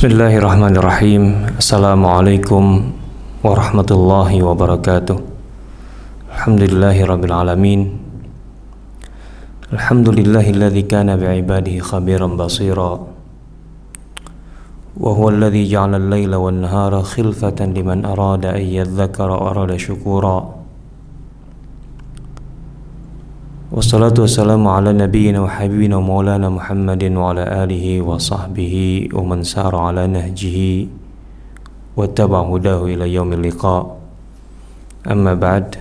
Bismillahirrahmanirrahim. Assalamualaikum warahmatullahi wabarakatuh. Alhamdulillahirabbil alamin. Alhamdulillahilladzi kana bi'ibadihi khabiran basira. Wa huwa alladzi ja'ala al-laila wan-nahara khilfatan liman arada an yadhakkara wa arada syukura. Wassalatu wassalamu ala nabiyyina wa habibina wa maulana Muhammadin wa ala alihi wa sahbihi wa man sara ala nahjihi wa tabi'a hudahu ila yaumil liqa. Amma ba'd.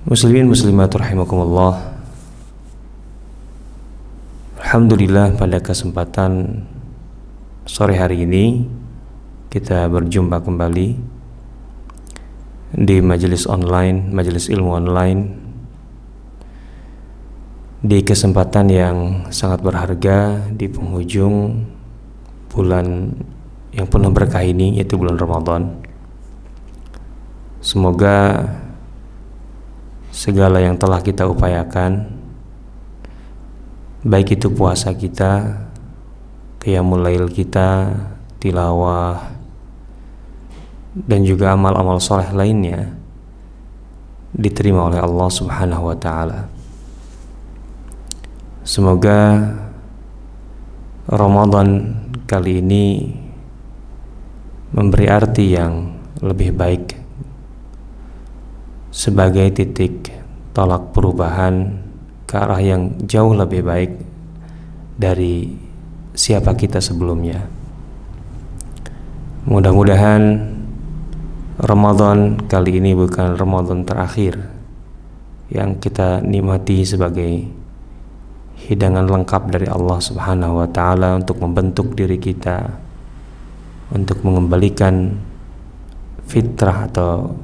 Muslimin muslimat rahimakumullah. Alhamdulillah, pada kesempatan sore hari ini kita berjumpa kembali di majelis online, majelis ilmu online, di kesempatan yang sangat berharga di penghujung bulan yang penuh berkah ini, yaitu bulan Ramadan. Semoga segala yang telah kita upayakan, baik itu puasa kita, qiyamul lail kita, tilawah, dan juga amal-amal soleh lainnya, diterima oleh Allah Subhanahu wa ta'ala. Semoga Ramadan kali ini memberi arti yang lebih baik sebagai titik tolak perubahan ke arah yang jauh lebih baik dari siapa kita sebelumnya. Mudah-mudahan Ramadan kali ini bukan Ramadan terakhir yang kita nikmati sebagai hidangan lengkap dari Allah Subhanahu wa ta'ala untuk membentuk diri kita, untuk mengembalikan fitrah atau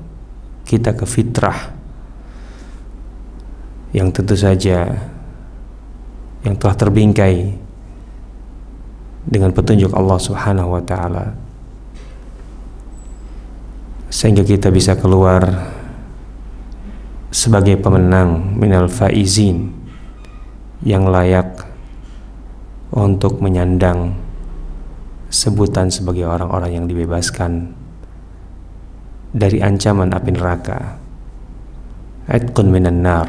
kita ke fitrah yang tentu saja yang telah terbingkai dengan petunjuk Allah Subhanahu wa ta'ala, sehingga kita bisa keluar sebagai pemenang minal faizin yang layak untuk menyandang sebutan sebagai orang-orang yang dibebaskan dari ancaman api neraka, atqun minan nar.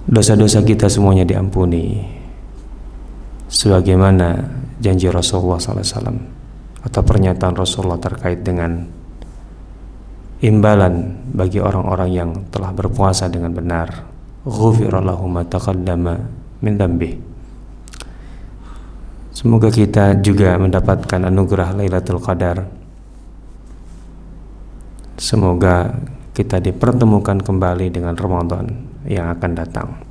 Dosa-dosa kita semuanya diampuni sebagaimana janji Rasulullah SAW atau pernyataan Rasulullah terkait dengan imbalan bagi orang-orang yang telah berpuasa dengan benar. Ghufira lahu ma taqaddama min dhanbi. Semoga kita juga mendapatkan anugerah Lailatul Qadar. Semoga kita dipertemukan kembali dengan Ramadan yang akan datang.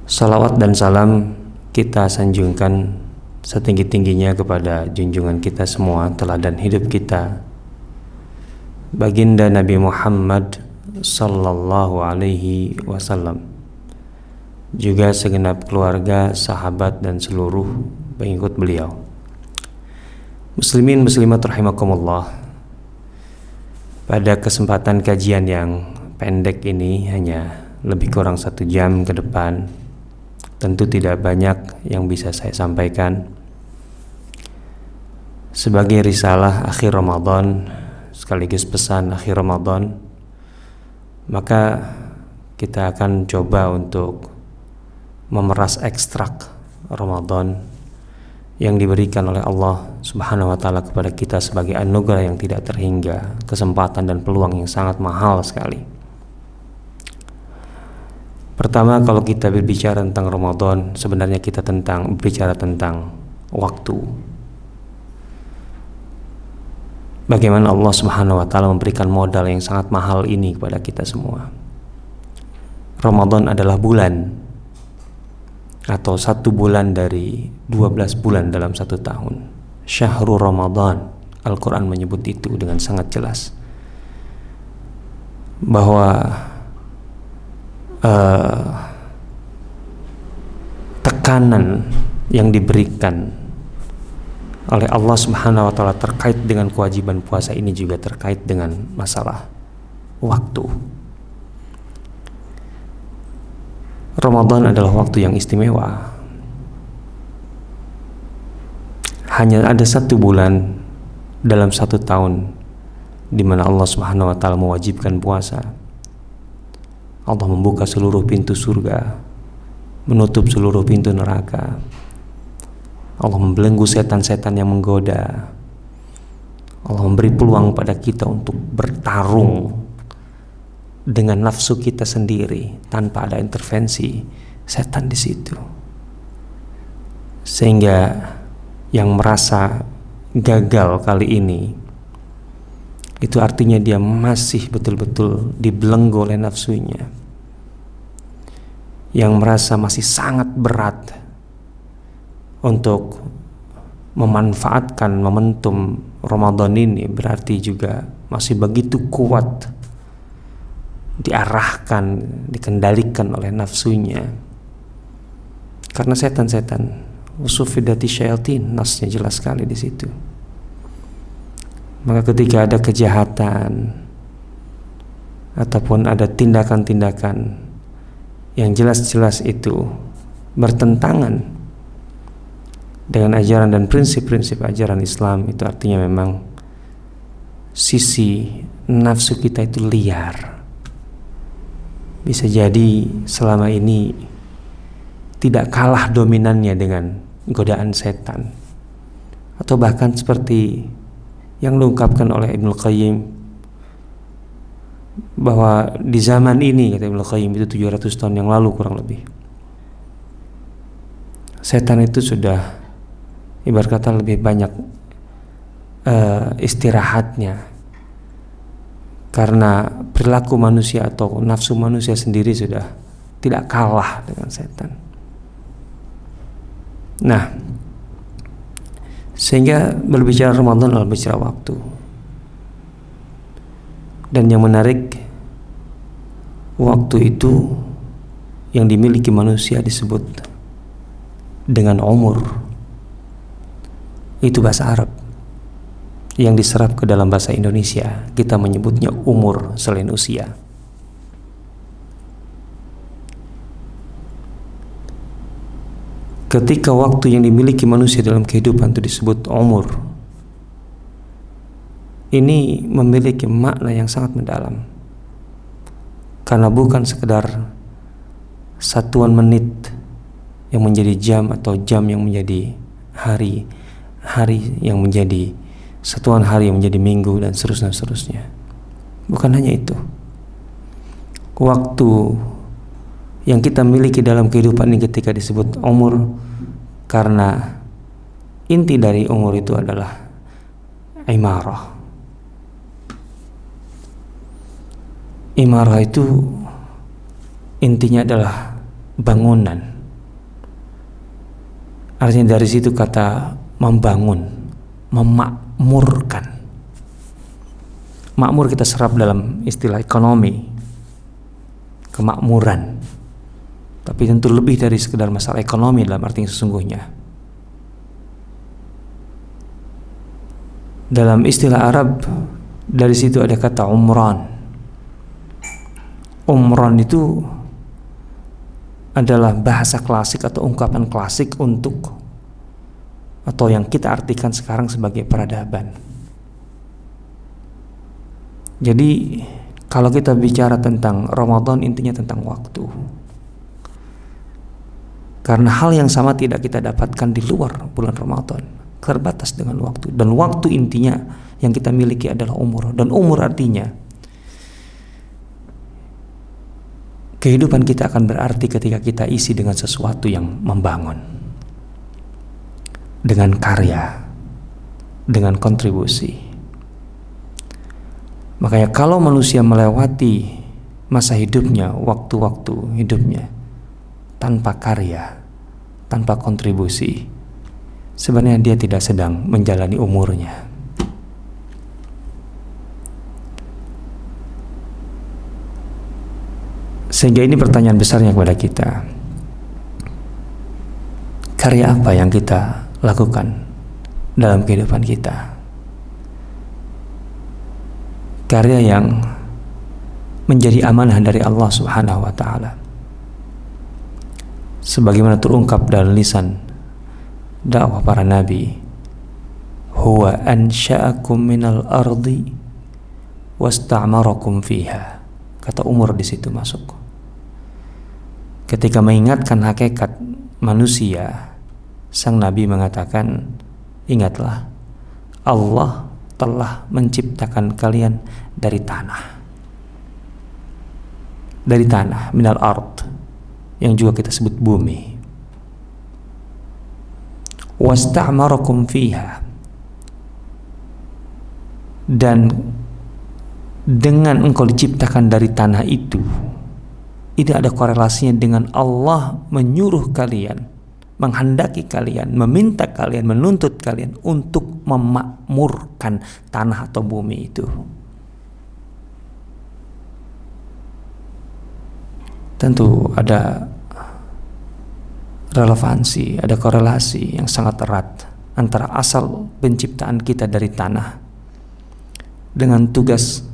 Salawat dan salam kita sanjungkan setinggi-tingginya kepada junjungan kita semua, teladan hidup kita, baginda Nabi Muhammad sallallahu alaihi wasallam, juga segenap keluarga, sahabat, dan seluruh pengikut beliau. Muslimin muslimat rahimakumullah. Pada kesempatan kajian yang pendek ini, hanya lebih kurang 1 jam ke depan, tentu tidak banyak yang bisa saya sampaikan. Sebagai risalah akhir Ramadan sekaligus pesan akhir Ramadan, maka kita akan coba untuk memeras ekstrak Ramadan yang diberikan oleh Allah Subhanahu wa ta'ala kepada kita sebagai anugerah yang tidak terhingga, kesempatan dan peluang yang sangat mahal sekali. Pertama, kalau kita berbicara tentang Ramadan, sebenarnya kita berbicara tentang waktu. Bagaimana Allah Subhanahu wa ta'ala memberikan modal yang sangat mahal ini kepada kita semua. Ramadan adalah bulan atau 1 bulan dari 12 bulan dalam 1 tahun. Syahrul Ramadan, Al-Quran menyebut itu dengan sangat jelas, bahwa tekanan yang diberikan oleh Allah Subhanahu wa ta'ala terkait dengan kewajiban puasa ini juga terkait dengan masalah waktu. Ramadan adalah waktu yang istimewa. Hanya ada 1 bulan dalam 1 tahun di mana Allah Subhanahu wa taala mewajibkan puasa. Allah membuka seluruh pintu surga, menutup seluruh pintu neraka. Allah membelenggu setan-setan yang menggoda. Allah memberi peluang pada kita untuk bertarung dengan nafsu kita sendiri tanpa ada intervensi setan di situ. Sehingga yang merasa gagal kali ini, itu artinya dia masih betul-betul dibelenggu oleh nafsunya. Yang merasa masih sangat berat untuk memanfaatkan momentum Ramadan ini, berarti juga masih begitu kuat diarahkan, dikendalikan oleh nafsunya. Karena setan-setan, usufidati syayatin, nasnya jelas sekali di situ. Maka ketika ada kejahatan ataupun ada tindakan-tindakan yang jelas-jelas itu bertentangan dengan ajaran dan prinsip-prinsip ajaran Islam, itu artinya memang sisi nafsu kita itu liar. Bisa jadi selama ini tidak kalah dominannya dengan godaan setan, atau bahkan seperti yang diungkapkan oleh Ibnu Qayyim, bahwa di zaman ini, kata Ibnu Qayyim, itu 700 tahun yang lalu kurang lebih, setan itu sudah ibarat kata lebih banyak istirahatnya, karena perilaku manusia atau nafsu manusia sendiri sudah tidak kalah dengan setan. Nah, sehingga berbicara Ramadan adalah berbicara waktu. Dan yang menarik, waktu itu yang dimiliki manusia disebut dengan umur. Itu bahasa Arab. Yang diserap ke dalam bahasa Indonesia, kita menyebutnya umur selain usia. Ketika waktu yang dimiliki manusia dalam kehidupan itu disebut umur, ini memiliki makna yang sangat mendalam. Karena bukan sekedar satuan menit yang menjadi jam, atau jam yang menjadi hari, hari yang menjadi satuan hari yang menjadi minggu, dan seterusnya. Bukan hanya itu. Waktu yang kita miliki dalam kehidupan ini ketika disebut umur, karena inti dari umur itu adalah imarah. Imarah itu intinya adalah bangunan. Artinya dari situ kata membangun, memakmurkan. Makmur kita serap dalam istilah ekonomi, kemakmuran. Tapi tentu lebih dari sekedar masalah ekonomi dalam arti yang sesungguhnya. Dalam istilah Arab, dari situ ada kata umran. Umran itu adalah bahasa klasik atau ungkapan klasik untuk, atau yang kita artikan sekarang sebagai peradaban. Jadi kalau kita bicara tentang Ramadan, intinya tentang waktu. Karena hal yang sama tidak kita dapatkan di luar bulan Ramadan, terbatas dengan waktu. Dan waktu intinya yang kita miliki adalah umur. Dan umur artinya kehidupan kita akan berarti ketika kita isi dengan sesuatu yang membangun, dengan karya, dengan kontribusi. Makanya kalau manusia melewati masa hidupnya, waktu-waktu hidupnya tanpa karya, tanpa kontribusi, sebenarnya dia tidak sedang menjalani umurnya. Sehingga ini pertanyaan besarnya kepada kita. Karya apa yang kita lakukan dalam kehidupan kita? Karya yang menjadi amanah dari Allah Subhanahu wa ta'ala. sebagaimana terungkap dalam lisan dakwah para nabi, huwa ansha'akum minal ardi wasta'marakum fiha. Kata Umar di situ masuk. Ketika mengingatkan hakikat manusia, sang nabi mengatakan, ingatlah, Allah telah menciptakan kalian dari tanah. Dari tanah, minal ard, yang juga kita sebut bumi. Wasta'marakum fiha, dan dengan engkau diciptakan dari tanah itu, ini ada korelasinya dengan Allah menyuruh kalian, menghendaki kalian, meminta kalian, menuntut kalian untuk memakmurkan tanah atau bumi itu. Tentu ada relevansi, ada korelasi yang sangat erat antara asal penciptaan kita dari tanah dengan tugas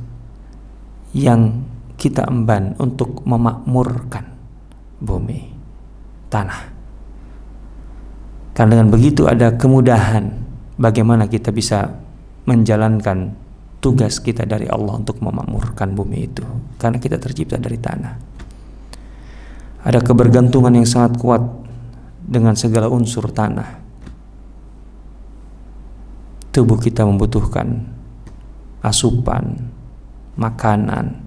yang kita emban untuk memakmurkan bumi, tanah. Karena dengan begitu ada kemudahan bagaimana kita bisa menjalankan tugas kita dari Allah untuk memakmurkan bumi itu, karena kita tercipta dari tanah. Ada kebergantungan yang sangat kuat dengan segala unsur tanah. Tubuh kita membutuhkan asupan, makanan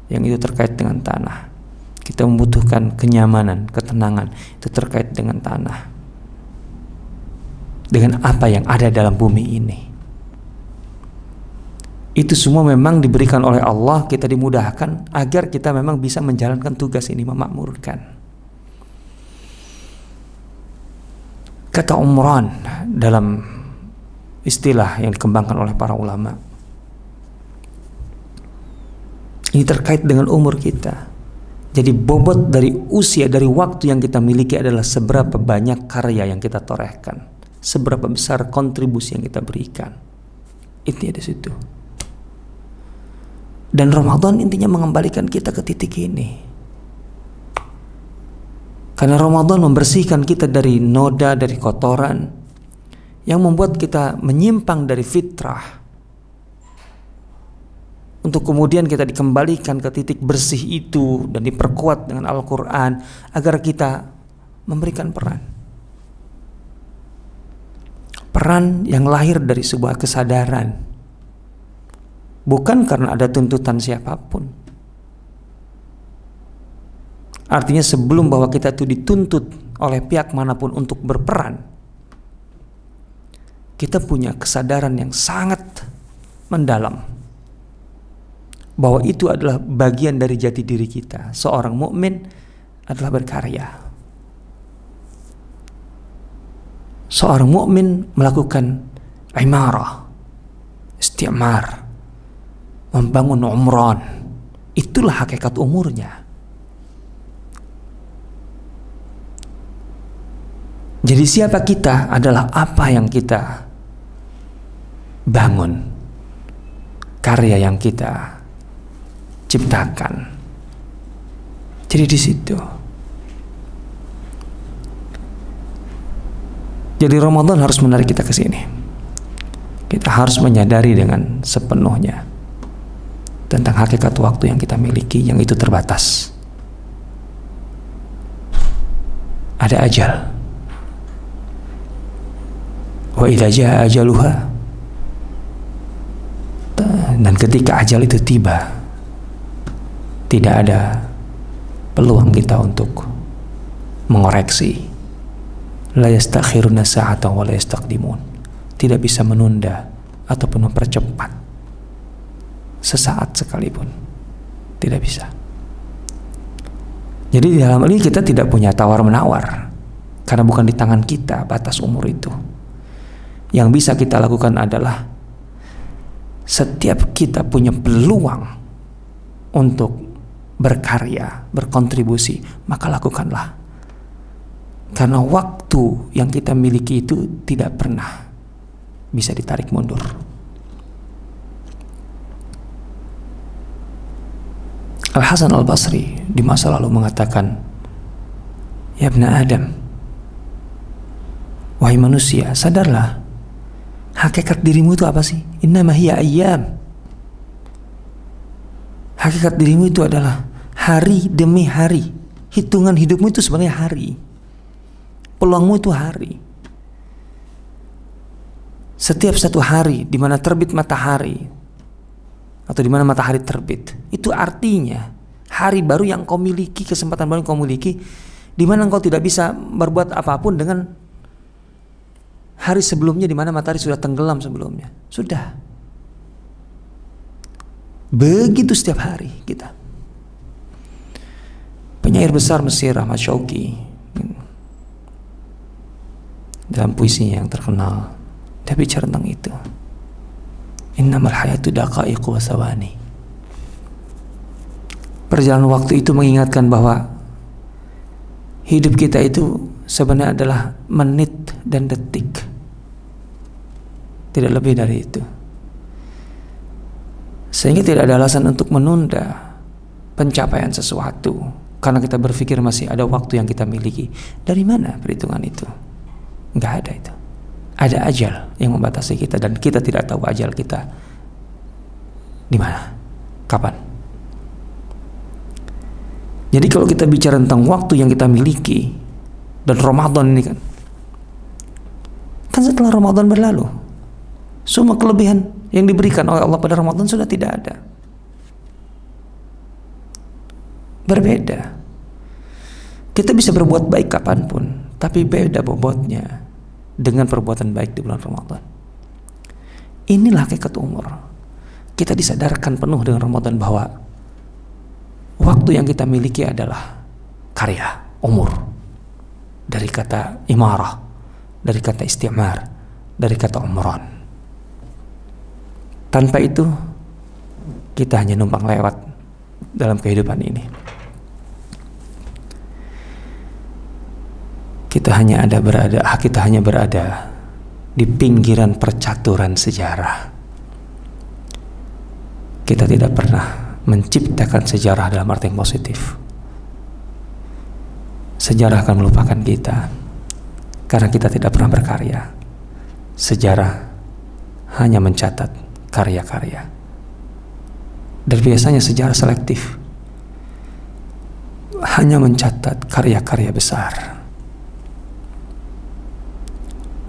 yang itu terkait dengan tanah. Kita membutuhkan kenyamanan, ketenangan, itu terkait dengan tanah. Dengan apa yang ada dalam bumi ini. Itu semua memang diberikan oleh Allah, kita dimudahkan agar kita memang bisa menjalankan tugas ini, memakmurkan. Kata Umran dalam istilah yang dikembangkan oleh para ulama, ini terkait dengan umur kita. Jadi bobot dari usia, dari waktu yang kita miliki adalah seberapa banyak karya yang kita torehkan, seberapa besar kontribusi yang kita berikan. Itu di situ. Dan Ramadan intinya mengembalikan kita ke titik ini. Karena Ramadan membersihkan kita dari noda, dari kotoran yang membuat kita menyimpang dari fitrah, untuk kemudian kita dikembalikan ke titik bersih itu dan diperkuat dengan Al-Quran agar kita memberikan peran yang lahir dari sebuah kesadaran, bukan karena ada tuntutan siapapun. Artinya sebelum bahwa kita itu dituntut oleh pihak manapun untuk berperan, kita punya kesadaran yang sangat mendalam bahwa itu adalah bagian dari jati diri kita. Seorang mukmin adalah berkarya. Seorang mukmin melakukan imarah, istimar, membangun umran. Itulah hakikat umurnya. Jadi siapa kita adalah apa yang kita bangun, karya yang kita ciptakan. Jadi di situ. Jadi Ramadan harus menarik kita ke sini. Kita harus menyadari dengan sepenuhnya tentang hakikat waktu yang kita miliki, yang itu terbatas. Ada ajal. Wa idza jaa ajaluha, dan ketika ajal itu tiba, tidak ada peluang kita untuk mengoreksi. La yastakhiruna sa'atan wa la yastaqdimun. Tidak bisa menunda ataupun mempercepat sesaat sekalipun. Tidak bisa. Jadi di dalam ini kita tidak punya tawar-menawar, karena bukan di tangan kita batas umur itu. Yang bisa kita lakukan adalah setiap kita punya peluang untuk berkarya, berkontribusi, maka lakukanlah. Karena waktu yang kita miliki itu tidak pernah bisa ditarik mundur. Al-Hasan Al-Basri di masa lalu mengatakan, Ya ibna Adam, wahai manusia, sadarlah, hakikat dirimu itu apa sih? Innama hiya ayyam. Hakikat dirimu itu adalah hari demi hari. Hitungan hidupmu itu sebenarnya hari. Peluangmu itu hari. Setiap satu hari di mana terbit matahari atau di mana matahari terbit, itu artinya hari baru yang kau miliki, kesempatan baru yang kau miliki, di mana engkau tidak bisa berbuat apapun dengan hari sebelumnya di mana matahari sudah tenggelam sebelumnya. Sudah. Begitu setiap hari kita. Penyair besar Mesir Ahmad Shauqi dalam puisinya yang terkenal, dia bicara tentang itu. Innamal hayatu daqaiqu wa sawani. Perjalanan waktu itu mengingatkan bahwa hidup kita itu sebenarnya adalah menit dan detik, tidak lebih dari itu. Sehingga tidak ada alasan untuk menunda pencapaian sesuatu karena kita berpikir masih ada waktu yang kita miliki. Dari mana perhitungan itu? Nggak ada itu. Ada ajal yang membatasi kita dan kita tidak tahu ajal kita di mana, kapan. Jadi kalau kita bicara tentang waktu yang kita miliki dan Ramadan ini kan setelah Ramadan berlalu, semua kelebihan yang diberikan oleh Allah pada Ramadan sudah tidak ada. Berbeda. Kita bisa berbuat baik kapanpun, tapi beda bobotnya dengan perbuatan baik di bulan Ramadan. Inilah hakikat umur. Kita disadarkan penuh dengan Ramadan bahwa waktu yang kita miliki adalah karya, umur. Dari kata imarah, dari kata istimar, dari kata umran. Tanpa itu kita hanya numpang lewat dalam kehidupan ini. Kita hanya berada di pinggiran percaturan sejarah. Kita tidak pernah menciptakan sejarah dalam arti yang positif. Sejarah akan melupakan kita karena kita tidak pernah berkarya. Sejarah hanya mencatat karya-karya. Dan biasanya sejarah selektif, hanya mencatat karya-karya besar.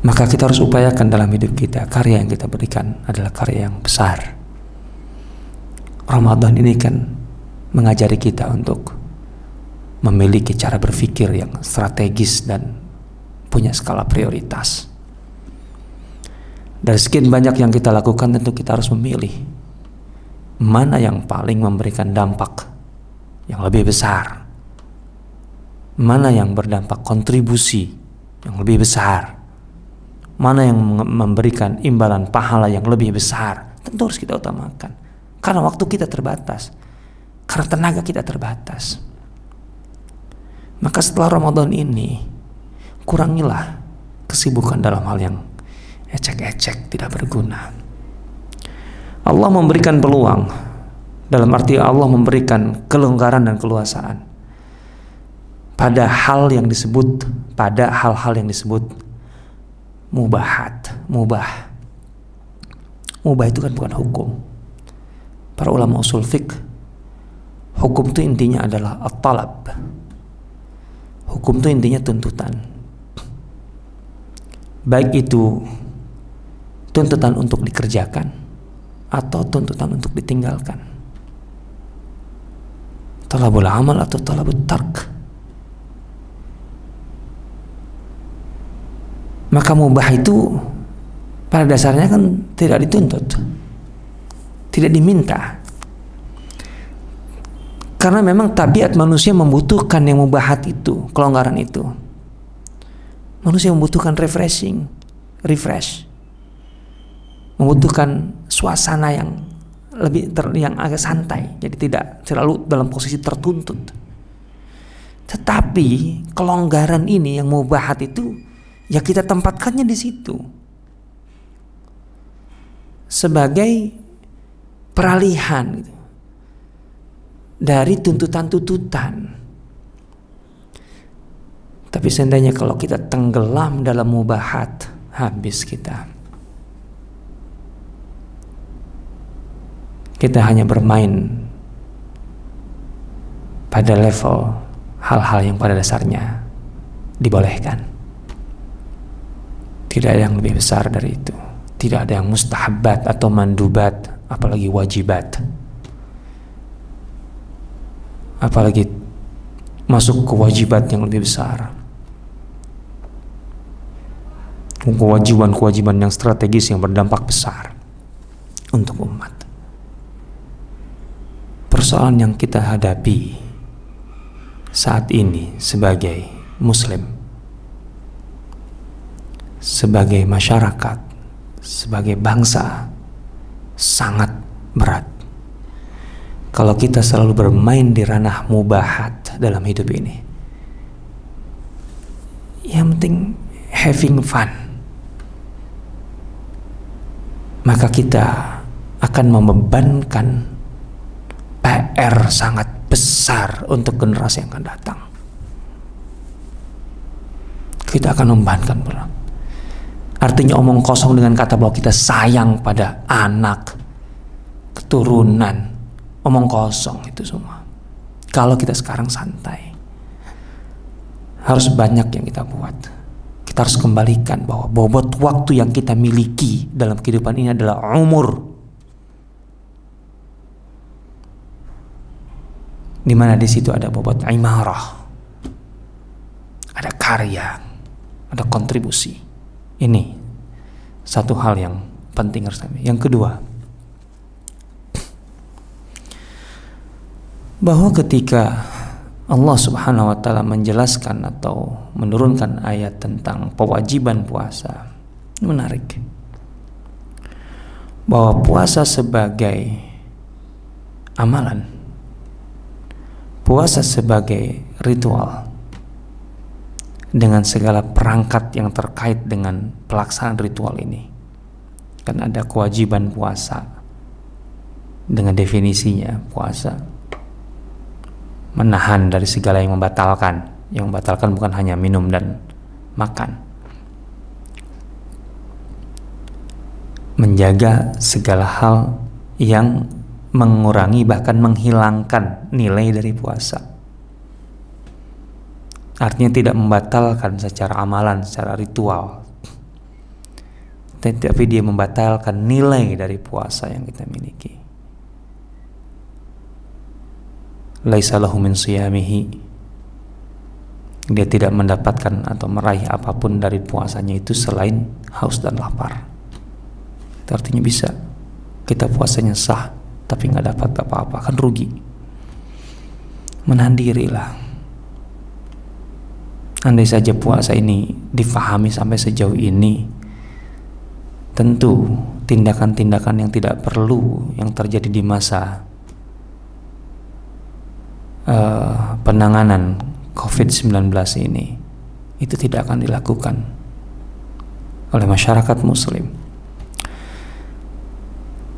Maka kita harus upayakan dalam hidup kita, karya yang kita berikan adalah karya yang besar. Ramadan ini kan mengajari kita untuk memiliki cara berpikir yang strategis dan punya skala prioritas. Dari sekian banyak yang kita lakukan, tentu kita harus memilih mana yang paling memberikan dampak yang lebih besar, mana yang berdampak kontribusi yang lebih besar, mana yang memberikan imbalan pahala yang lebih besar. Tentu harus kita utamakan, karena waktu kita terbatas, karena tenaga kita terbatas. Maka setelah Ramadan ini, kurangilah kesibukan dalam hal yang ecek-ecek, tidak berguna. Allah memberikan peluang, dalam arti Allah memberikan kelonggaran dan keluasaan pada hal-hal yang disebut mubahat. Mubah itu kan bukan hukum. Para ulama usul fiqh, hukum itu intinya adalah at-talab. Hukum itu intinya tuntutan. Baik itu tuntutan untuk dikerjakan atau tuntutan untuk ditinggalkan. Talabul amal atau talabul tark. Maka mubah itu pada dasarnya kan tidak dituntut, tidak diminta. Karena memang tabiat manusia membutuhkan yang mubahat itu, kelonggaran itu. Manusia membutuhkan refresh, membutuhkan suasana yang yang agak santai, jadi tidak terlalu dalam posisi tertuntut. Tetapi kelonggaran ini yang mubahat itu, ya kita tempatkannya di situ sebagai peralihan gitu, dari tuntutan-tuntutan. Tapi seandainya kalau kita tenggelam dalam mubahat, habis kita. Kita hanya bermain pada level hal-hal yang pada dasarnya dibolehkan. Tidak ada yang lebih besar dari itu. Tidak ada yang mustahabat atau mandubat, apalagi wajibat. Apalagi masuk kewajiban yang lebih besar. Kewajiban-kewajiban yang strategis yang berdampak besar untuk umat. Persoalan yang kita hadapi saat ini sebagai muslim, sebagai masyarakat, sebagai bangsa, sangat berat. Kalau kita selalu bermain di ranah mubahat dalam hidup ini, yang penting having fun, maka kita akan membebankan PR sangat besar untuk generasi yang akan datang. Kita akan membebankan berat. Artinya omong kosong dengan kata bahwa kita sayang pada anak, keturunan, omong kosong itu semua. Kalau kita sekarang santai, harus banyak yang kita buat. Kita harus kembalikan bahwa bobot waktu yang kita miliki dalam kehidupan ini adalah umur, di mana di situ ada bobot imarah, ada karya, ada kontribusi. Ini satu hal yang penting harus kami. Yang kedua, bahwa ketika Allah Subhanahu wa taala menjelaskan atau menurunkan ayat tentang kewajiban puasa, menarik. Bahwa puasa sebagai amalan, puasa sebagai ritual, dengan segala perangkat yang terkait dengan pelaksanaan ritual ini. Kan ada kewajiban puasa dengan definisinya. Puasa menahan dari segala yang membatalkan. Yang membatalkan bukan hanya minum dan makan. Menjaga segala hal yang mengurangi bahkan menghilangkan nilai dari puasa. Artinya tidak membatalkan secara amalan, secara ritual, tapi dia membatalkan nilai dari puasa yang kita miliki. Laisa lahu min siyamihi, dia tidak mendapatkan atau meraih apapun dari puasanya itu selain haus dan lapar. Itu artinya bisa kita puasanya sah tapi nggak dapat apa-apa, kan rugi. Menahan diri lah. Andai saja puasa ini difahami sampai sejauh ini, tentu tindakan-tindakan yang tidak perlu yang terjadi di masa penanganan COVID-19 ini itu tidak akan dilakukan oleh masyarakat muslim.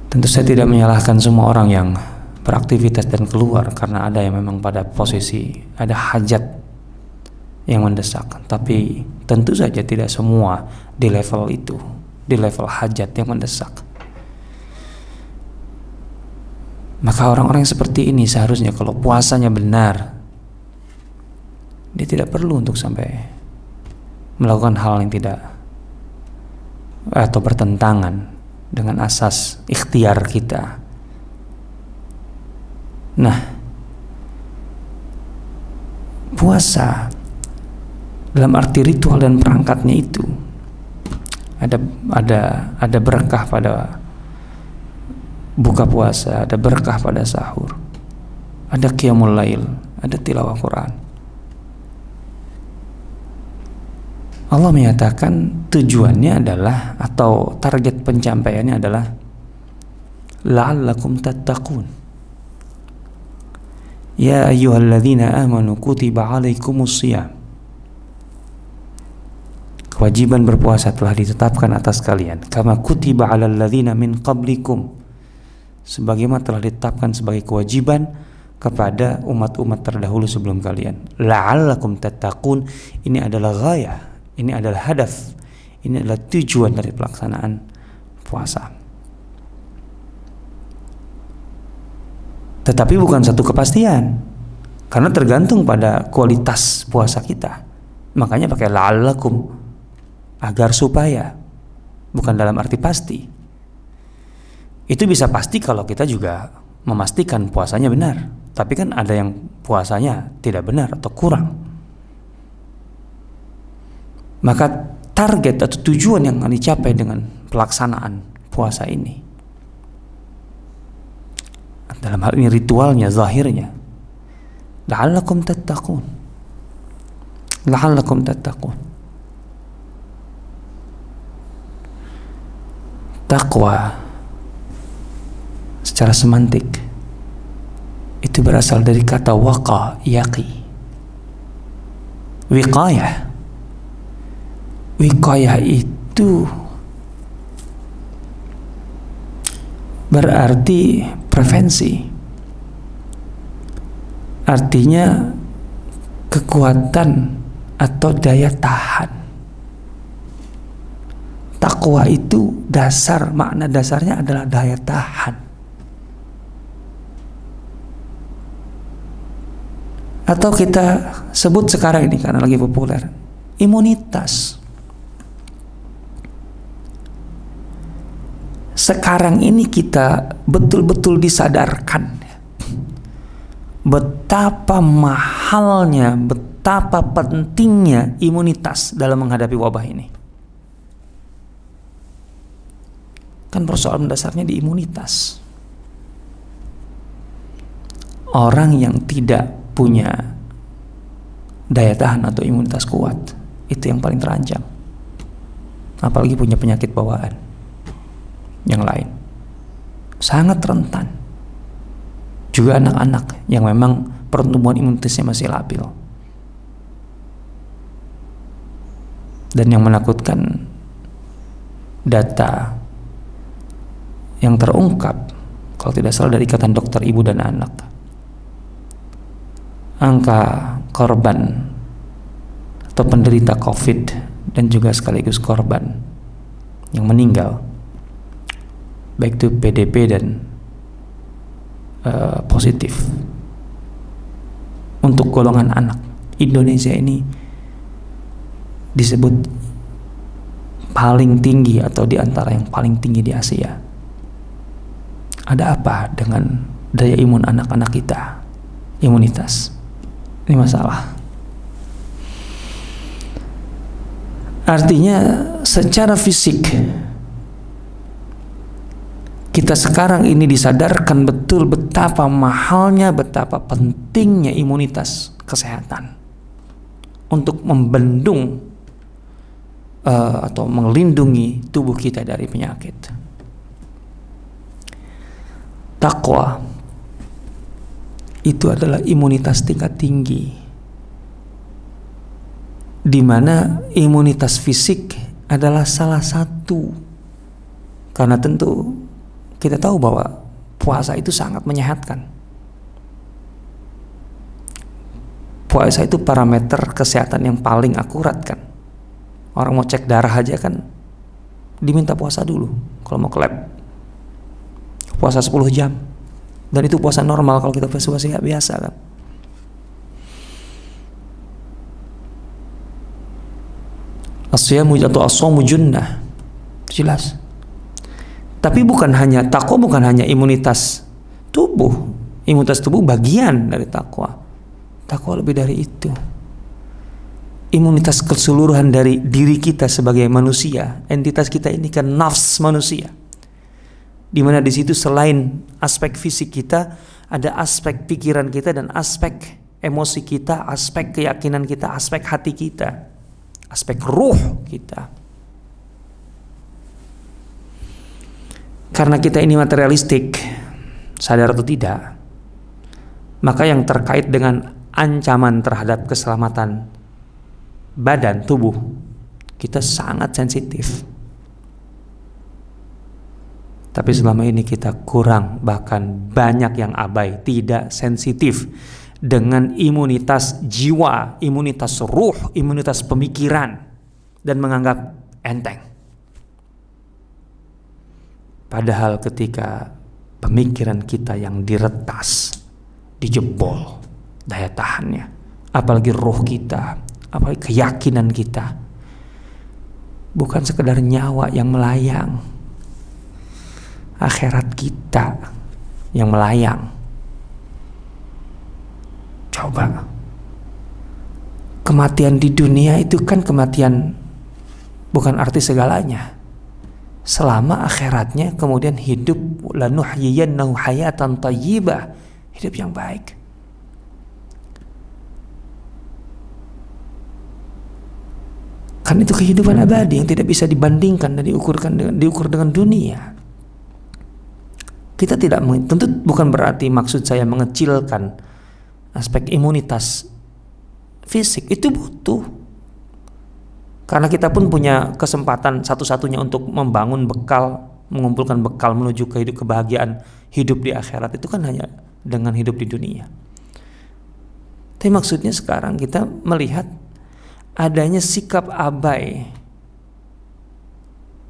Tentu saya tidak menyalahkan semua orang yang beraktivitas dan keluar karena ada yang memang pada posisi ada hajat yang mendesak, tapi tentu saja tidak semua di level itu, di level hajat yang mendesak. Maka orang-orang seperti ini seharusnya kalau puasanya benar, dia tidak perlu untuk sampai melakukan hal yang tidak atau bertentangan dengan asas ikhtiar kita. Nah, puasa dalam arti ritual dan perangkatnya itu ada berkah pada buka puasa, ada berkah pada sahur, ada qiyamul lail, ada tilawah Quran. Allah menyatakan tujuannya adalah atau target pencapaiannya adalah la'allakum tattaqun. Ya ayyuhalladzina amanu kutiba alaikumus shiyam. Kewajiban berpuasa telah ditetapkan atas kalian, kama kutiba alal ladzina min qablikum, sebagaimana telah ditetapkan sebagai kewajiban kepada umat-umat terdahulu sebelum kalian. La'allakum tattaqun, ini adalah ghayah, ini adalah hadaf, ini adalah tujuan dari pelaksanaan puasa. Tetapi bukan satu kepastian, karena tergantung pada kualitas puasa kita. Makanya pakai la'allakum, agar supaya, bukan dalam arti pasti. Itu bisa pasti kalau kita juga memastikan puasanya benar. Tapi kan ada yang puasanya tidak benar atau kurang. Maka target atau tujuan yang akan dicapai dengan pelaksanaan puasa ini, dalam hal ini ritualnya, zahirnya, la'allakum tattaqun, la'allakum tattaqun. Taqwa secara semantik itu berasal dari kata waqa, yaqi. Wiqayah, wiqayah itu berarti prevensi, artinya kekuatan atau daya tahan. Takwa itu dasar, makna dasarnya adalah daya tahan. Atau kita sebut sekarang ini karena lagi populer, imunitas. Sekarang ini kita betul-betul disadarkan betapa mahalnya, betapa pentingnya imunitas dalam menghadapi wabah ini. Kan persoalan dasarnya di imunitas. Orang yang tidak punya daya tahan atau imunitas kuat, itu yang paling terancam. Apalagi punya penyakit bawaan yang lain, sangat rentan. Juga anak-anak yang memang pertumbuhan imunitasnya masih labil. Dan yang menakutkan, data yang terungkap, kalau tidak salah dari Ikatan Dokter Ibu dan Anak, angka korban atau penderita COVID dan juga sekaligus korban yang meninggal, baik itu PDP dan positif, untuk golongan anak, Indonesia ini disebut paling tinggi atau di antara yang paling tinggi di Asia. Ada apa dengan daya imun anak-anak kita? Imunitas ini masalah. Artinya secara fisik kita sekarang ini disadarkan betul betapa mahalnya, betapa pentingnya imunitas kesehatan untuk membendung atau melindungi tubuh kita dari penyakit. Takwa itu adalah imunitas tingkat tinggi, di mana imunitas fisik adalah salah satu, karena tentu kita tahu bahwa puasa itu sangat menyehatkan. Puasa itu parameter kesehatan yang paling akurat kan. Orang mau cek darah aja kan diminta puasa dulu kalau mau ke lab. Puasa 10 jam. Dan itu puasa normal kalau kita puasa biasa kan. As-siyamu atau as-shaumu junnah. Jelas. Tapi bukan hanya takwa, bukan hanya imunitas tubuh. Imunitas tubuh bagian dari takwa. Takwa lebih dari itu. Imunitas keseluruhan dari diri kita sebagai manusia. Entitas kita ini kan nafs manusia. Di mana di situ selain aspek fisik kita, ada aspek pikiran kita dan aspek emosi kita, aspek keyakinan kita, aspek hati kita, aspek ruh kita. Karena kita ini materialistik, sadar atau tidak, maka yang terkait dengan ancaman terhadap keselamatan badan, tubuh, kita sangat sensitif. Tapi selama ini kita kurang, bahkan banyak yang abai, tidak sensitif dengan imunitas jiwa, imunitas ruh, imunitas pemikiran, dan menganggap enteng. Padahal ketika pemikiran kita yang diretas, dijebol daya tahannya, apalagi roh kita, apalagi keyakinan kita, bukan sekedar nyawa yang melayang, akhirat kita yang melayang. Coba, kematian di dunia itu kan kematian bukan arti segalanya. Selama akhiratnya kemudian hidup, lanuhyiyannahu hayatan thayyibah, hidup yang baik. Kan itu kehidupan abadi yang tidak bisa dibandingkan dan diukur dengan dunia. Kita tidak, tentu bukan berarti maksud saya mengecilkan aspek imunitas fisik, itu butuh. Karena kita pun punya kesempatan satu-satunya untuk membangun bekal, mengumpulkan bekal menuju ke kebahagiaan hidup di akhirat, itu kan hanya dengan hidup di dunia. Tapi maksudnya sekarang kita melihat adanya sikap abai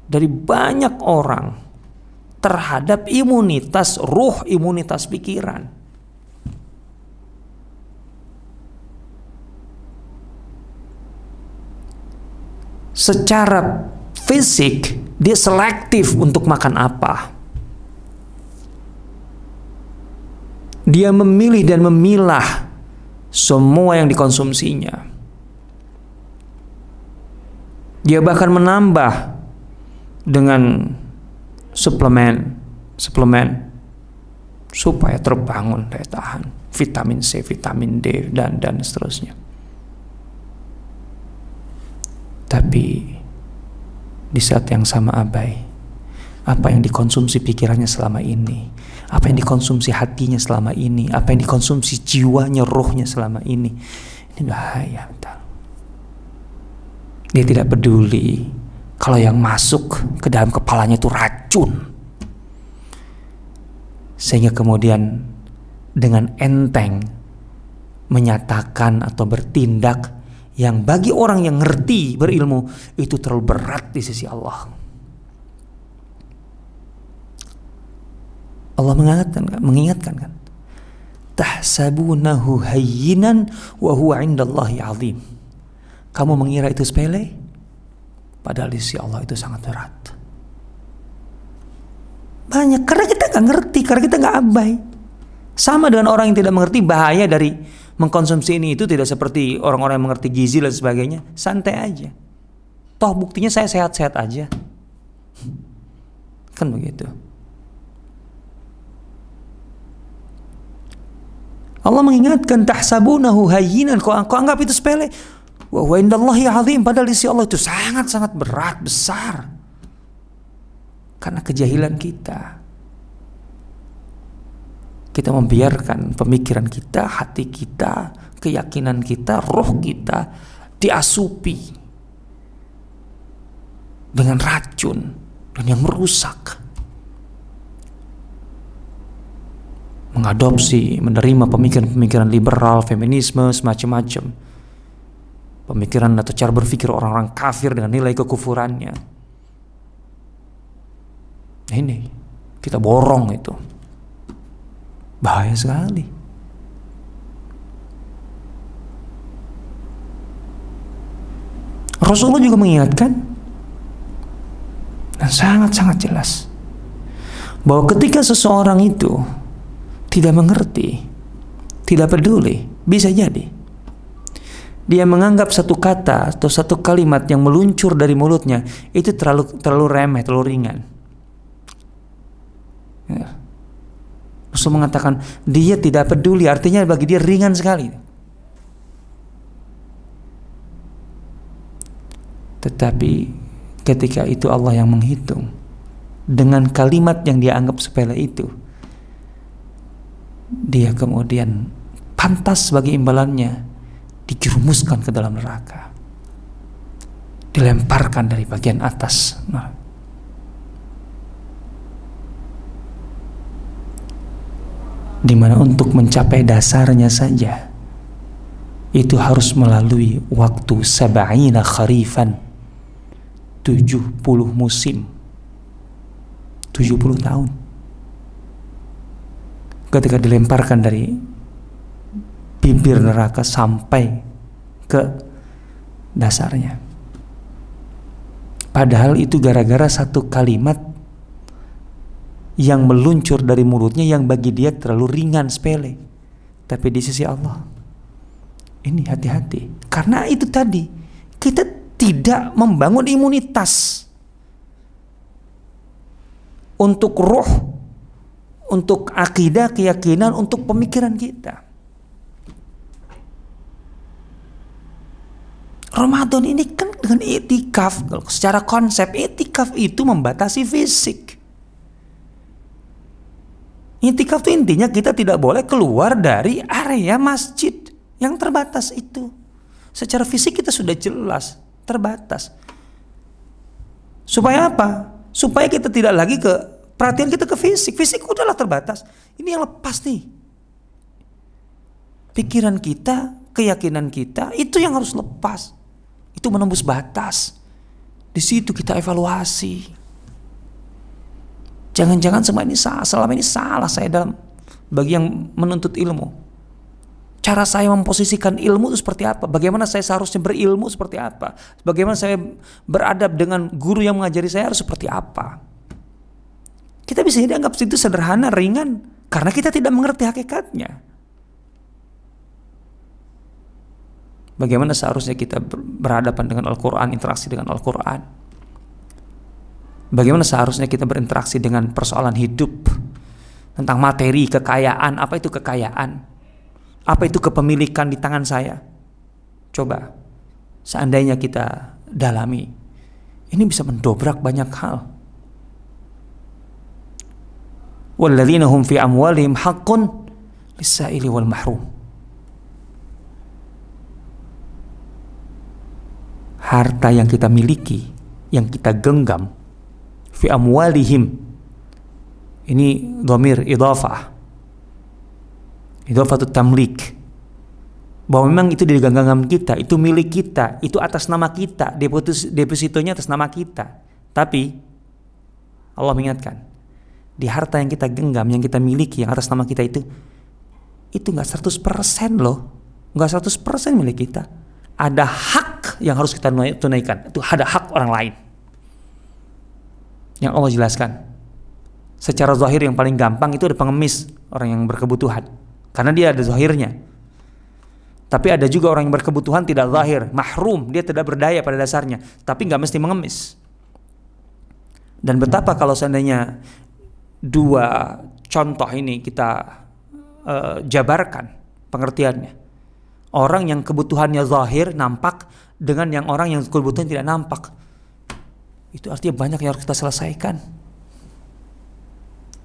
dari banyak orang terhadap imunitas ruh, imunitas pikiran. Secara fisik dia selektif untuk makan apa. Dia memilih dan memilah semua yang dikonsumsinya. Dia bahkan menambah dengan suplemen supaya terbangun daya tahan, vitamin C, vitamin D, dan seterusnya. Tapi di saat yang sama abai, apa yang dikonsumsi pikirannya selama ini, apa yang dikonsumsi hatinya selama ini, apa yang dikonsumsi jiwanya, rohnya selama ini bahaya. Dia tidak peduli kalau yang masuk ke dalam kepalanya itu racun, sehingga kemudian dengan enteng menyatakan atau bertindak yang bagi orang yang ngerti, berilmu, itu terlalu berat di sisi Allah. Allah mengingatkan kan, tahsabunahu hayyinan wa huwa 'indallahi 'azim. Kamu mengira itu sepele, padahal di sisi Allah itu sangat berat. Banyak karena kita nggak ngerti, karena kita nggak abai. Sama dengan orang yang tidak mengerti bahaya dari mengkonsumsi ini itu, tidak seperti orang-orang yang mengerti gizi dan sebagainya. Santai aja. Toh buktinya saya sehat-sehat aja. Kan begitu. Allah mengingatkan, tahsabunahu hayyinan, kau anggap itu sepele. Wa huwa indallahi 'azim, padahal di sisi Allah itu sangat-sangat berat, besar. Karena kejahilan kita. Kita membiarkan pemikiran kita, hati kita, keyakinan kita, roh kita diasupi dengan racun dan yang merusak. Mengadopsi, menerima pemikiran-pemikiran liberal, feminisme, semacam-macam. Pemikiran atau cara berpikir orang-orang kafir dengan nilai kekufurannya. Ini kita borong itu. Bahaya sekali. Rasulullah juga mengingatkan dan sangat-sangat jelas bahwa ketika seseorang itu tidak mengerti, tidak peduli, bisa jadi dia menganggap satu kata atau satu kalimat yang meluncur dari mulutnya itu terlalu remeh, terlalu ringan. Ya. Rasul mengatakan dia tidak peduli, artinya bagi dia ringan sekali. Tetapi ketika itu Allah yang menghitung dengan kalimat yang dia anggap sepele itu, dia kemudian pantas bagi imbalannya dijerumuskan ke dalam neraka, dilemparkan dari bagian atas. di mana untuk mencapai dasarnya saja itu harus melalui waktu sab'ina kharifan, 70 musim, 70 tahun. Ketika dilemparkan dari bibir neraka sampai ke dasarnya. Padahal itu gara-gara satu kalimat yang meluncur dari mulutnya yang bagi dia terlalu ringan, sepele. Tapi di sisi Allah, ini hati-hati. Karena itu tadi, kita tidak membangun imunitas untuk ruh, untuk akidah, keyakinan, untuk pemikiran kita. Ramadan ini kan dengan i'tikaf, secara konsep i'tikaf itu membatasi fisik. I'tikaf itu intinya kita tidak boleh keluar dari area masjid yang terbatas itu. Secara fisik kita sudah jelas terbatas. Supaya apa? Supaya kita tidak lagi perhatian kita ke fisik. Fisik udahlah terbatas. Ini yang lepas nih. Pikiran kita, keyakinan kita, itu yang harus lepas. Itu menembus batas. Di situ kita evaluasi. Jangan-jangan selama ini salah saya dalam bagi yang menuntut ilmu. Cara saya memposisikan ilmu itu seperti apa? Bagaimana saya seharusnya berilmu seperti apa? Bagaimana saya beradab dengan guru yang mengajari saya harus seperti apa? Kita bisa dianggap itu sederhana, ringan, karena kita tidak mengerti hakikatnya. Bagaimana seharusnya kita berhadapan dengan Al-Quran, interaksi dengan Al-Quran? Bagaimana seharusnya kita berinteraksi dengan persoalan hidup, tentang materi, kekayaan? Apa itu kekayaan? Apa itu kepemilikan di tangan saya? Coba, seandainya kita dalami, ini bisa mendobrak banyak hal. Walladzina hum fi amwalihim haqqun lis-sa'ili wal mahrum. Harta yang kita miliki, yang kita genggam, fi amwalihim, ini dhamir idhafah, idhafatut tamlik, bahwa memang itu di genggam kita, itu milik kita, itu atas nama kita, depositonya atas nama kita. Tapi Allah mengingatkan, di harta yang kita genggam, yang kita miliki, yang atas nama kita itu nggak 100% loh, nggak 100% milik kita. Ada hak yang harus kita tunaikan. Itu ada hak orang lain yang Allah jelaskan. Secara zahir yang paling gampang itu ada pengemis, orang yang berkebutuhan, karena dia ada zahirnya. Tapi ada juga orang yang berkebutuhan tidak zahir, mahrum, dia tidak berdaya pada dasarnya, tapi nggak mesti mengemis. Dan betapa kalau seandainya dua contoh ini kita jabarkan pengertiannya. Orang yang kebutuhannya zahir, nampak, dengan yang orang yang kebutuhan tidak nampak. Itu artinya banyak yang harus kita selesaikan.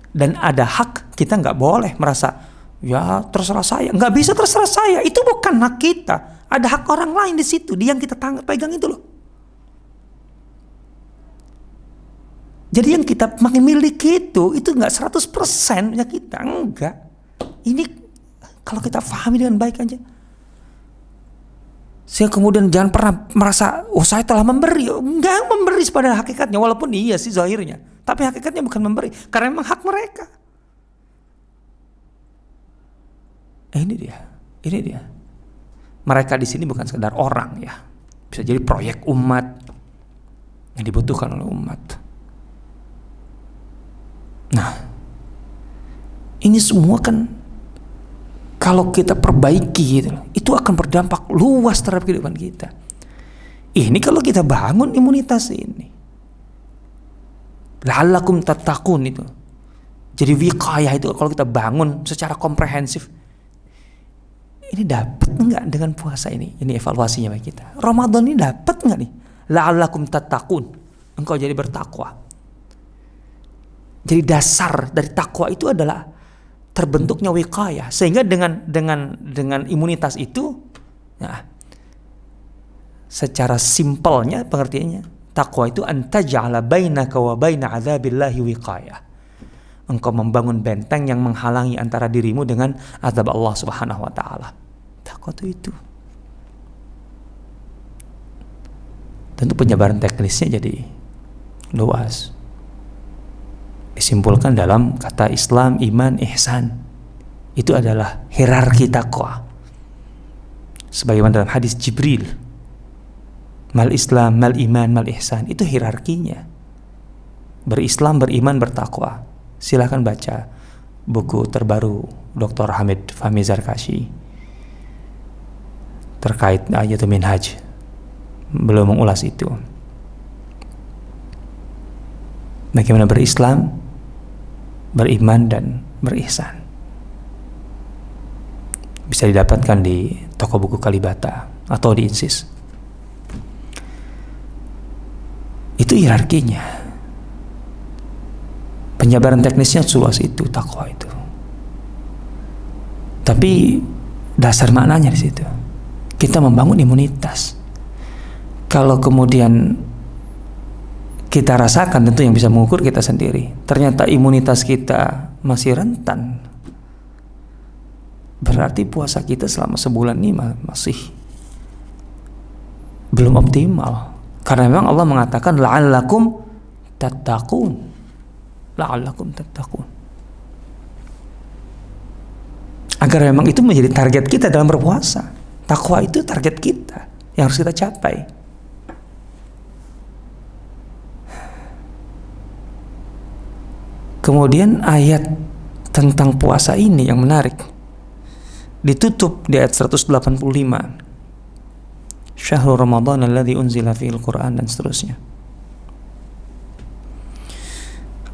Dan ada hak, kita nggak boleh merasa, ya terserah saya. Nggak bisa terserah saya, itu bukan hak kita. Ada hak orang lain di situ, dia yang kita pegang itu loh. Jadi yang kita miliki itu nggak 100% punya kita, enggak. Ini kalau kita pahami dengan baik aja. Sehingga kemudian jangan pernah merasa, oh saya telah memberi. Enggak, memberi pada hakikatnya, walaupun iya sih zahirnya, tapi hakikatnya bukan memberi, karena memang hak mereka. Ini dia. Mereka di sini bukan sekedar orang ya, bisa jadi proyek umat yang dibutuhkan oleh umat. Nah, ini semua kan kalau kita perbaiki gitu, itu akan berdampak luas terhadap kehidupan kita. Ini kalau kita bangun imunitas ini, la'allakum tattaqun itu. Jadi wiqayah itu kalau kita bangun secara komprehensif, ini dapat enggak dengan puasa ini? Ini evaluasinya bagi kita. Ramadan ini dapat enggak nih? La'allakum tattaqun. Engkau jadi bertakwa. Jadi dasar dari takwa itu adalah terbentuknya wiqayah, sehingga dengan imunitas itu, nah, secara simpelnya pengertiannya, takwa itu antaja'ala bainaka wa baina adzabillahi wiqayah. engkau membangun benteng yang menghalangi antara dirimu dengan azab Allah Subhanahu wa taala. Takwa itu. Tentu penyebaran teknisnya jadi luas. Disimpulkan dalam kata Islam, iman, ihsan. Itu adalah hierarki takwa. Sebagaimana dalam hadis Jibril, mal Islam, mal iman, mal ihsan, itu hierarkinya. Berislam, beriman, bertakwa. Silakan baca buku terbaru Dr. Hamid Fahmi Zarkashi terkait ayatul minhaj. Belum mengulas itu. Bagaimana berislam, beriman, dan berihsan. Bisa didapatkan di toko buku Kalibata atau di Insis. Itu hierarkinya. Penjabaran teknisnya seluas itu takwa itu. Tapi dasar maknanya di situ. Kita membangun imunitas. Kalau kemudian kita rasakan, tentu yang bisa mengukur kita sendiri. Ternyata imunitas kita masih rentan. Berarti puasa kita selama sebulan ini masih belum optimal. Karena memang Allah mengatakan la'allakum tattaqun. La'allakum tattaqun. Agar memang itu menjadi target kita dalam berpuasa. Takwa itu target kita yang harus kita capai. Kemudian ayat tentang puasa ini yang menarik. Ditutup di ayat 185. Syahrul Ramadan alladzi unzila fihil Qur'an, dan seterusnya.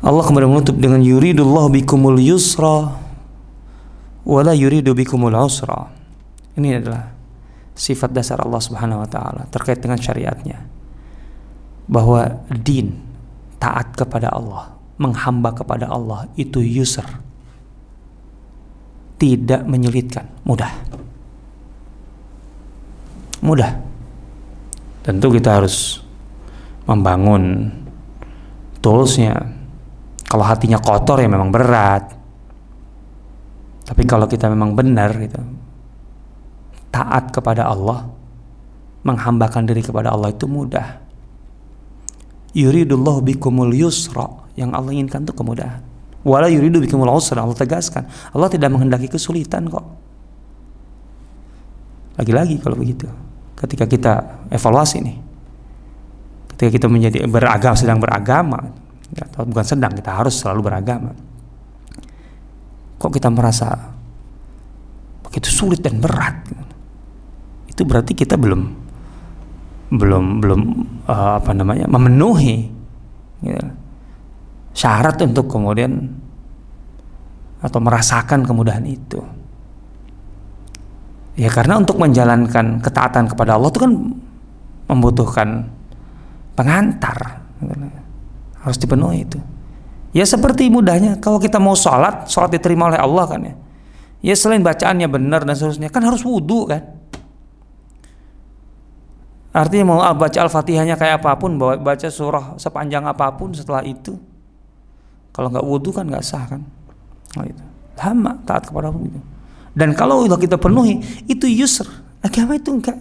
Allah kemudian menutup dengan yuridullahu bikumul yusra wa la yuridu bikumul usra. Ini adalah sifat dasar Allah Subhanahu wa taala terkait dengan syariatnya. Bahwa din, taat kepada Allah, menghamba kepada Allah itu yusr. Tidak menyulitkan, mudah. Mudah. Tentu kita harus membangun toolsnya. Kalau hatinya kotor ya memang berat. Tapi kalau kita memang benar gitu, taat kepada Allah, menghambakan diri kepada Allah itu mudah. Yuridullahu bikumul yusra, yang Allah inginkan itu kemudahan. Wala yuridu bikumul usra, Allah tegaskan, Allah tidak menghendaki kesulitan kok. Lagi-lagi kalau begitu, ketika kita evaluasi nih, ketika kita menjadi sedang beragama, atau bukan sedang, kita harus selalu beragama, kok kita merasa begitu sulit dan berat, itu berarti kita belum memenuhi gitu, syarat untuk kemudian atau merasakan kemudahan itu. Ya karena untuk menjalankan ketaatan kepada Allah itu kan membutuhkan pengantar, harus dipenuhi itu. Ya seperti mudahnya kalau kita mau sholat diterima oleh Allah kan ya. Ya selain bacaannya benar dan seterusnya kan harus wudu kan. Artinya mau baca Al-Fatihahnya kayak apapun, baca surah sepanjang apapun setelah itu, kalau nggak wudu kan nggak sah kan. Oh, itu lama taat kepada Allah gitu. Dan kalau udah kita penuhi itu yusr. Agama itu enggak,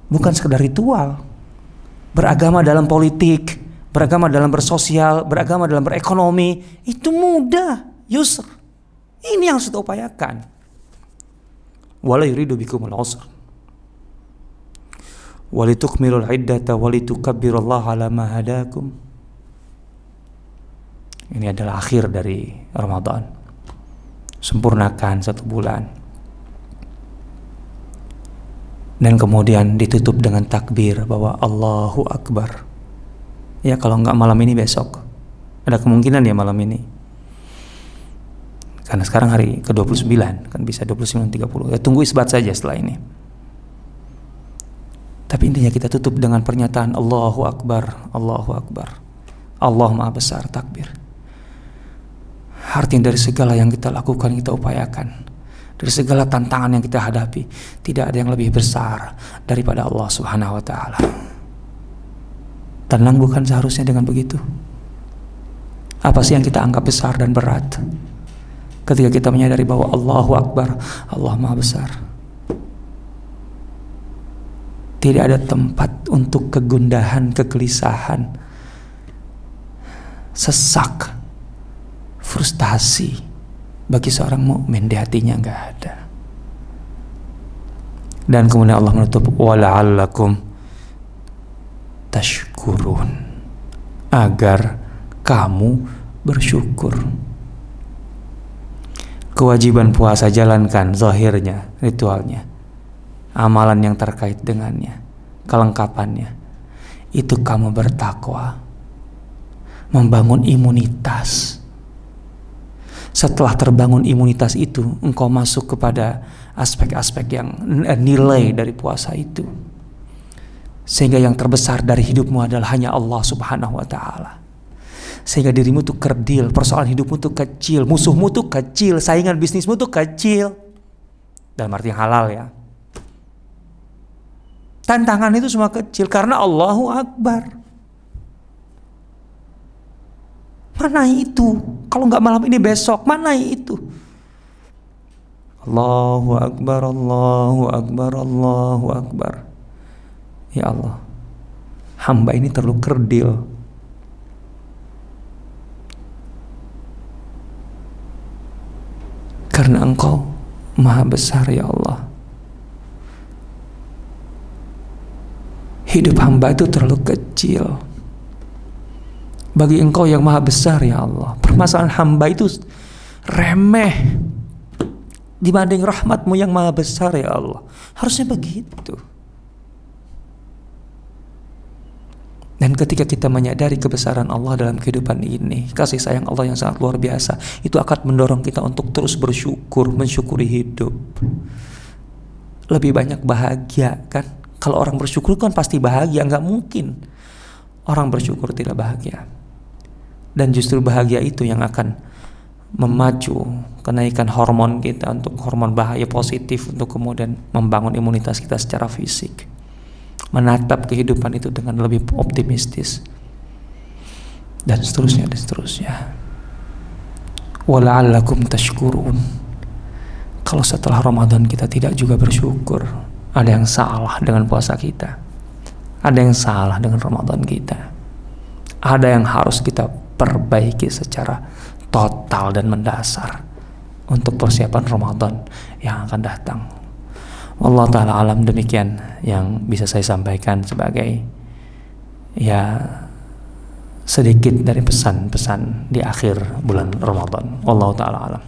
bukan sekedar ritual. Beragama dalam politik, beragama dalam bersosial, beragama dalam berekonomi, itu mudah, yusr. Ini yang harus kita upayakan. Wala yuridu bikumul usr. Walitukmilul iddata walitukabbirullaha ala ma hadakum. Ini adalah akhir dari Ramadan. Sempurnakan 1 bulan. Dan kemudian ditutup dengan takbir bahwa Allahu Akbar. Ya kalau enggak malam ini besok. Ada kemungkinan ya malam ini. Karena sekarang hari ke-29, kan bisa 29.30. Ya tunggu isbat saja setelah ini. Tapi intinya kita tutup dengan pernyataan Allahu Akbar, Allahu Akbar. Allah Maha Besar, takbir. Artinya dari segala yang kita lakukan, kita upayakan, dari segala tantangan yang kita hadapi, tidak ada yang lebih besar daripada Allah Subhanahu wa taala. Tenang bukan seharusnya dengan begitu? Apa sih yang kita anggap besar dan berat? Ketika kita menyadari bahwa Allahu Akbar, Allah Maha Besar. Tidak ada tempat untuk kegundahan, kegelisahan, sesak, frustasi bagi seorang mukmin, di hatinya nggak ada. Dan kemudian Allah menutup, wala'allakum tashkurun, agar kamu bersyukur. Kewajiban puasa jalankan zahirnya, ritualnya, amalan yang terkait dengannya, kelengkapannya. Itu kamu bertakwa, membangun imunitas. Setelah terbangun imunitas itu, engkau masuk kepada aspek-aspek yang nilai dari puasa itu, sehingga yang terbesar dari hidupmu adalah hanya Allah Subhanahu wa ta'ala. Sehingga dirimu tuh kerdil, persoalan hidupmu tuh kecil, musuhmu tuh kecil, saingan bisnismu tuh kecil, dalam arti halal ya. Tantangan itu semua kecil karena Allahu Akbar. Mana itu? Kalau nggak malam ini besok, mana itu? Allahu Akbar, Allahu Akbar, Allahu Akbar. Ya Allah, hamba ini terlalu kerdil. Karena Engkau Maha Besar ya Allah. Hidup hamba itu terlalu kecil bagi Engkau yang Maha Besar ya Allah. Permasalahan hamba itu remeh dibanding rahmat-Mu yang Maha Besar ya Allah. Harusnya begitu. Dan ketika kita menyadari kebesaran Allah dalam kehidupan ini, kasih sayang Allah yang sangat luar biasa, itu akan mendorong kita untuk terus bersyukur, mensyukuri hidup. Lebih banyak bahagia kan? Kalau orang bersyukur kan pasti bahagia, nggak mungkin orang bersyukur tidak bahagia. Dan justru bahagia itu yang akan memacu kenaikan hormon kita, untuk hormon bahagia positif, untuk kemudian membangun imunitas kita secara fisik, menatap kehidupan itu dengan lebih optimistis, dan seterusnya dan seterusnya. Wala'allakum tashkurun. Kalau setelah Ramadan kita tidak juga bersyukur, ada yang salah dengan puasa kita, ada yang salah dengan Ramadan kita, ada yang harus kita perbaiki secara total dan mendasar untuk persiapan Ramadan yang akan datang. Allah Ta'ala alam, demikian yang bisa saya sampaikan sebagai ya sedikit dari pesan-pesan di akhir bulan Ramadan. Allah Ta'ala alam.